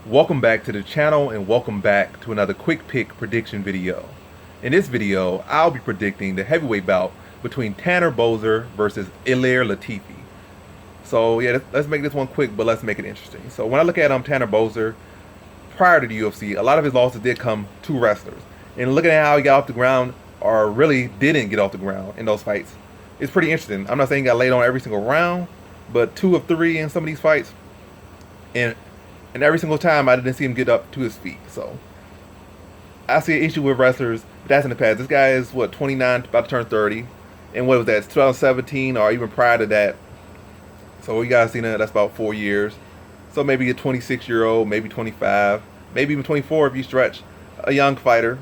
Welcome back to the channel and welcome back to another quick pick prediction video. In this video, I'll be predicting the heavyweight bout between Tanner Boser versus Ilir Latifi. So yeah, let's make this one quick, but let's make it interesting. So when I look at Tanner Boser, prior to the UFC, a lot of his losses did come to wrestlers. And looking at how he got off the ground, or really didn't get off the ground in those fights, it's pretty interesting. I'm not saying he got laid on every single round, but 2 of 3 in some of these fights. And every single time I didn't see him get up to his feet. So I see an issue with wrestlers, but that's in the past. This guy is, what, 29, about to turn 30. And what was that, 2017 or even prior to that. So you guys seen that, that's about 4 years. So maybe a 26-year-old, maybe 25, maybe even 24 if you stretch, a young fighter.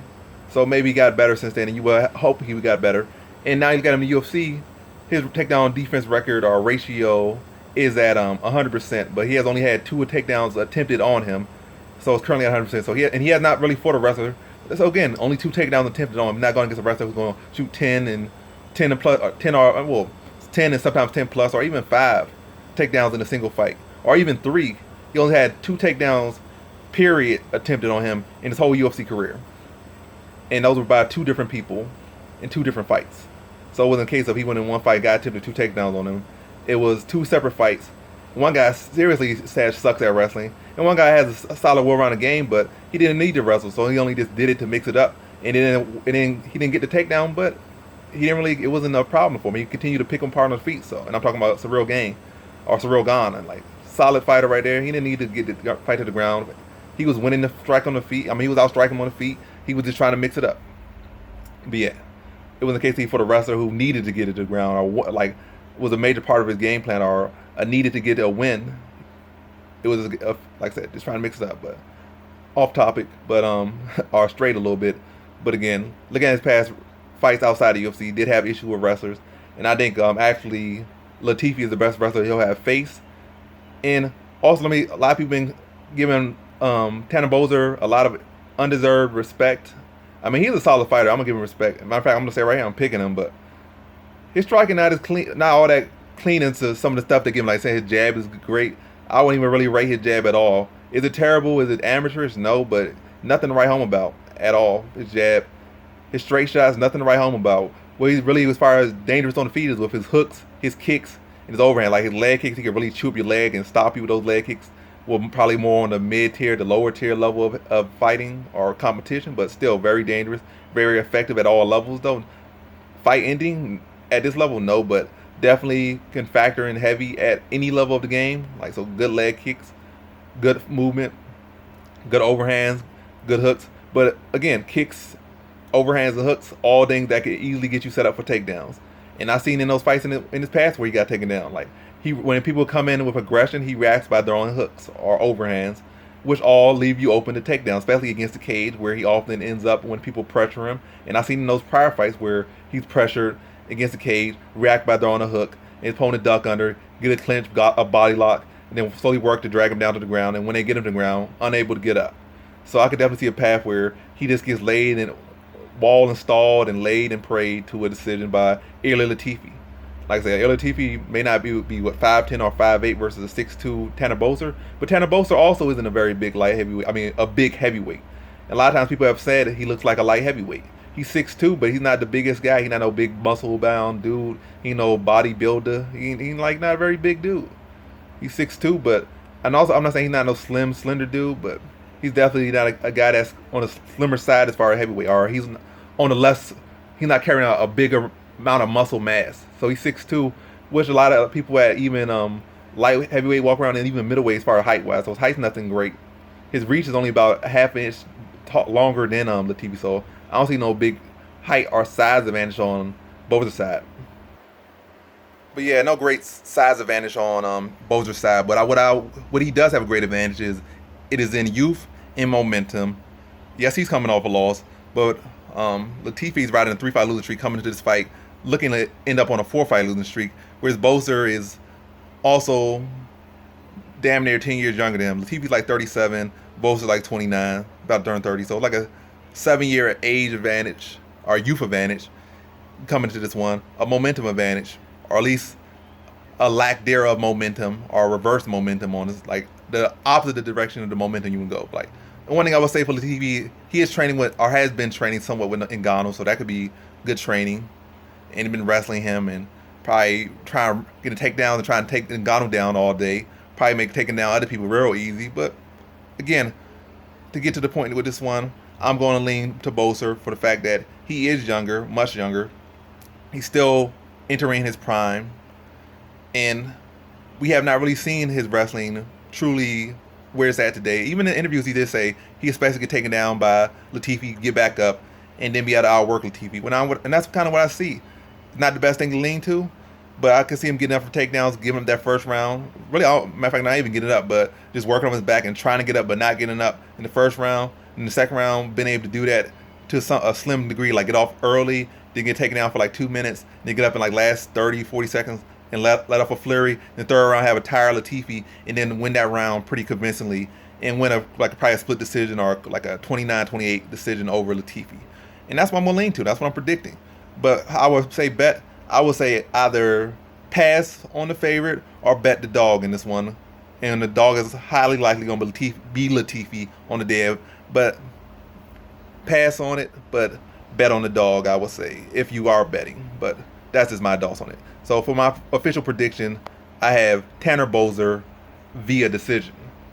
So maybe he got better since then, and you will hope he got better. And now you got him in the UFC. His takedown defense record or ratio is at 100%, but he has only had 2 takedowns attempted on him, so it's currently at 100%. So he has not really fought a wrestler. So again, only 2 takedowns attempted on him. Not going against a wrestler who's going to shoot 10 and plus, or 10 or well, 10 and sometimes 10 plus, or even 5 takedowns in a single fight, or even 3. He only had 2 takedowns, period, attempted on him in his whole UFC career, and those were by 2 different people in 2 different fights. So it wasn't a case of he went in one fight, guy attempted 2 takedowns on him. It was 2 separate fights. One guy seriously sucks at wrestling, and one guy has a solid well-rounded game, but he didn't need to wrestle, so he only just did it to mix it up. And then he didn't get the takedown, but he didn't really. It wasn't a problem for him. He continued to pick him apart on his feet. So, and I'm talking about Cyril Gain or Cyril Gane, and like solid fighter right there. He didn't need to get the fight to the ground. He was winning the strike on the feet. I mean, he was out striking him on the feet. He was just trying to mix it up. But yeah, it wasn't a case for the wrestler who needed to get it to the ground or like was a major part of his game plan or needed to get a win. It was, like I said, just trying to mix it up, but off topic, but or straight a little bit. But again, looking at his past fights outside of UFC, he did have issue with wrestlers, and I think actually Latifi is the best wrestler he'll have faced. And also, a lot of people been giving Tanner Boser a lot of undeserved respect. I mean, he's a solid fighter. I'm gonna give him respect. Matter of fact, I'm gonna say right here, I'm picking him, but his striking not as clean, not all that clean into some of the stuff they give him. Like saying his jab is great. I wouldn't even really rate his jab at all. Is it terrible? Is it amateurish? No, but nothing to write home about at all. His jab, his straight shots, nothing to write home about. What he's really, as far as dangerous on the feet, is with his hooks, his kicks, and his overhand. Like his leg kicks, he can really chew up your leg and stop you with those leg kicks. Well, probably more on the mid-tier, the lower-tier level of fighting or competition, but still very dangerous, very effective at all levels, though. Fight ending at this level, no, but definitely can factor in heavy at any level of the game. Like, so good leg kicks, good movement, good overhands, good hooks. But again, kicks, overhands, and hooks, all things that could easily get you set up for takedowns. And I've seen in those fights in his past where he got taken down. Like, when people come in with aggression, he reacts by throwing hooks or overhands, which all leave you open to takedowns, especially against the cage, where he often ends up when people pressure him. And I've seen in those prior fights where he's pressured against the cage, react by throwing a hook, and his opponent duck under, get a clinch, got a body lock, and then slowly work to drag him down to the ground. And when they get him to the ground, unable to get up. So I could definitely see a path where he just gets laid and walled and stalled and laid and prayed to a decision by Ilir Latifi. Like I said, Ilir Latifi may not be what, 5'10" or 5'8" versus a 6'2" Tanner Boser, but Tanner Boser also isn't a very big light heavyweight. I mean, a big heavyweight. And a lot of times people have said that he looks like a light heavyweight. He's 6'2", but he's not the biggest guy. He's not no big muscle-bound dude. He no bodybuilder. He like not a very big dude. He's 6'2", but and also I'm not saying he's not no slim, slender dude, but he's definitely not a guy that's on the slimmer side as far as heavyweight, or he's on the less. He's not carrying a bigger amount of muscle mass. So he's 6'2", which a lot of people at even light heavyweight walk around, and even middleweight as far as height-wise. So his height's nothing great. His reach is only about a half inch longer than Latifi. So I don't see no big height or size advantage on Boser's side. But yeah, no great size advantage on Boser's side. But what he does have a great advantage is it is in youth and momentum. Yes, he's coming off a loss, but Latifi's riding a 3-fight losing streak coming into this fight, looking to end up on a 4-fight losing streak, whereas Boser is also damn near 10 years younger than him. Latifi's like 37, Boser's like 29, about to turn 30. So like a 7-year age advantage or youth advantage coming to this one, a momentum advantage, or at least a lack thereof momentum or reverse momentum on his, like the opposite direction of the momentum you can go. Like, one thing I would say for Latifi, he is training with, or has been training somewhat with Ngannou, so that could be good training. And been wrestling him and probably trying to get a takedown and trying to take Ngannou down all day. Probably make taking down other people real easy. But again, to get to the point with this one, I'm going to lean to Boser for the fact that he is younger, much younger. He's still entering his prime, and we have not really seen his wrestling truly where it's at today. Even in interviews, he did say he expects to get taken down by Latifi, get back up, and then be able to outwork Latifi. And that's kind of what I see. Not the best thing to lean to, but I could see him getting up for takedowns, giving him that first round. Really, matter of fact, not even getting up, but just working on his back and trying to get up, but not getting up in the first round. In the second round, being able to do that to a slim degree, like get off early, then get taken down for like 2 minutes, then get up in like last 30, 40 seconds and let off a flurry. In the third round, have a tire Latifi, and then win that round pretty convincingly and win probably a split decision or like a 29-28 decision over Latifi. And that's what I'm going to lean to. That's what I'm predicting. But I would say I would say either pass on the favorite or bet the dog in this one. And the dog is highly likely going to be Latifi on the day. But pass on it, but bet on the dog, I would say, if you are betting. But that's just my thoughts on it. So for my official prediction, I have Tanner Boser via decision.